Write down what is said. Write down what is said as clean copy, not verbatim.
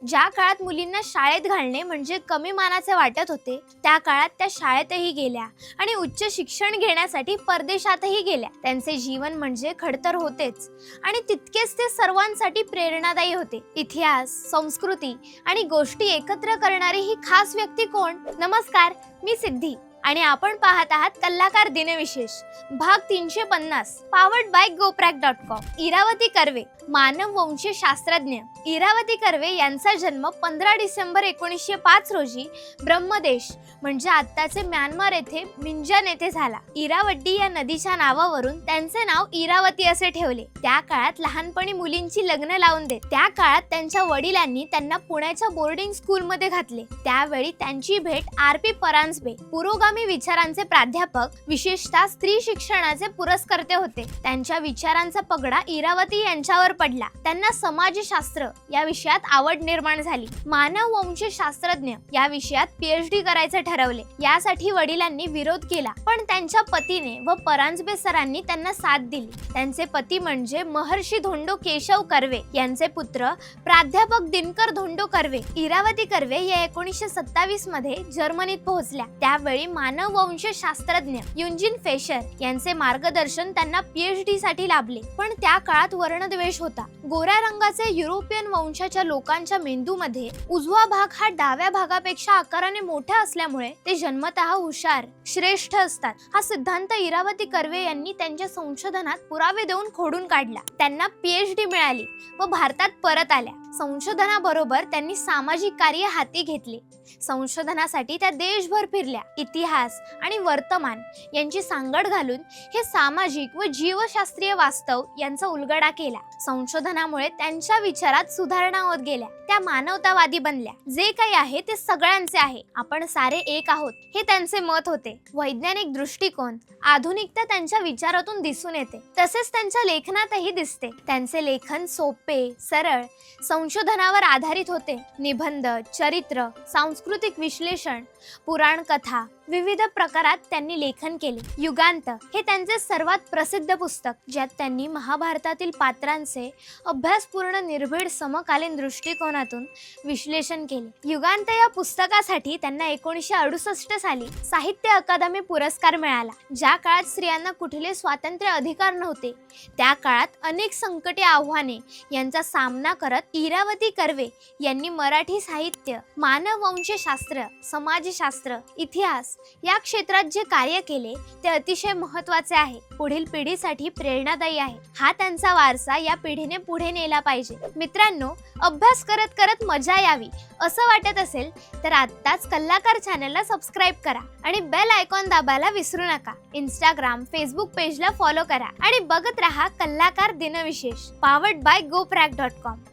ज्या काळात मुलींना शाळेत घालणे म्हणजे कमी मानाचे वाटत होते, त्या काळात त्या शाळेतही गेल्या आणि उच्च शिक्षण घेण्यासाठी परदेशातही गेल्या. त्यांचे जीवन म्हणजे खडतर होतेच आणि तितकेच ते सर्वांसाठी प्रेरणादायी होते. इतिहास, संस्कृती आणि गोष्टी एकत्र करणारी ही खास व्यक्ती कोण? नमस्कार, मी सिद्धी आणि आपण पाहत आहात कलाकार दिनविशेष भाग 350, powered by GoPrack.com. Irawati Karve, मानववंशीय शास्त्रज्ञ. इरावती कर्वे यांचा जन्म 15 डिसेंबर 1905 रोजी ब्रह्मदेश म्हणजे आत्ताचे म्यानमार येथे मिंजन येथे झाला. इरावड्डी या नदीच्या नावावरून त्यांचे नाव इरावती असे ठेवले. त्या काळात लहानपणी मुलींची लग्न लावून देत. त्या काळात त्यांच्या वडिलांनी त्यांना पुण्याच्या बोर्डिंग स्कूलमध्ये घातले. त्यावेळी त्यांची भेट RP परांजपे, पुरोगामी विचारांचे प्राध्यापक, विशेषतः स्त्री शिक्षणाचे पुरस्कर्ते होते. त्यांच्या विचारांचा पगडा इरावती यांच्यावर पडला. त्यांना समाजशास्त्र या विषयात आवड निर्माण झाली. मानववंशीय शास्त्रज्ञ या विषयात PhD करायचे ठरवले. यासाठी वडिलांनी विरोध केला, पण त्यांच्या पतीने व परांजपे सरांनी त्यांना साथ दिली. त्यांचे पती म्हणजे महर्षी धोंडो केशव कर्वे, यांचे पुत्र प्राध्यापक दिनकर धोंडो कर्वे. इरावती कर्वे या 1927 मध्ये जर्मनीत पोहोचल्या. त्यावेळी मानववंशीय शास्त्रज्ञ युंजीन फेशर यांचे मार्गदर्शन त्यांना PhD साठी लाभले. पण त्या काळात वर्णद्वेष होता. गोऱ्या रंगाचे युरोपियन वंशाच्या लोकांच्या मेंदूमध्ये उजवा भाग हा डाव्या भागापेक्षा आकाराने मोठा असल्यामुळे ते जन्मतः हुशार, श्रेष्ठ असतात. हा सिद्धांत इरावती कर्वे यांनी त्यांच्या संशोधनात पुरावे देऊन खोडून काढला. त्यांना PhD मिळाली व भारतात परत आल्या. संशोधनाबरोबर त्यांनी सामाजिक कार्य हाती घेतले. संशोधनासाठी त्या देशभर फिरल्या. इतिहास आणि वर्तमान यांची सांगड घालून हे सामाजिक व जीवशास्त्रीय वास्तव यांचा उलगडा केला. संशोधनामुळे त्यांच्या विचारात सुधारणा होत गेल्या. त्या मानवतावादी बनल्या. जे काही आहे ते सगळ्यांचे आहे, आपण सारे एक आहोत, हे त्यांचे मत होते. वैज्ञानिक दृष्टिकोन, आधुनिकता त्यांच्या विचारातून दिसून येते. तसेच त्यांच्या लेखनातही दिसते. त्यांचे लेखन सोपे, सरळ, संशोधनावर आधारित होते. निबंध, चरित्र, सांस्कृतिक विश्लेषण, पुराण कथा विविध प्रकारात त्यांनी लेखन केले. युगांत हे त्यांचे सर्वात प्रसिद्ध पुस्तक, ज्यात त्यांनी महाभारतातील पात्रांचे अभ्यासपूर्ण, निर्भीड, समकालीन दृष्टिकोनातून विश्लेषण केले. युगांत या पुस्तकासाठी त्यांना 1968 साली साहित्य अकादमी पुरस्कार मिळाला. ज्या काळात स्त्रियांना कुठले स्वातंत्र्य अधिकार नव्हते, त्या काळात अनेक संकटे, आव्हाने यांचा सामना करत इरावती कर्वे यांनी मराठी साहित्य, मानववंशीय शास्त्र, समाजशास्त्र, इतिहास या क्षेत्रात जे कार्य केले ते अतिशय महत्त्वाचे आहे. पुढील पिढीसाठी प्रेरणादायी आहे. हा त्यांचा वारसा या पिढीने पुढे नेला पाहिजे. मित्रांनो, अभ्यास करत करत मजा यावी असं वाटत असेल तर आत्ताच कलाकार चॅनलला सबस्क्राईब करा आणि बेल आयकॉन दाबायला विसरू नका. Instagram, Facebook पेजला फॉलो करा आणि बघत रहा कलाकार दिनविशेष, पावर्ड बाय GoPrack.com.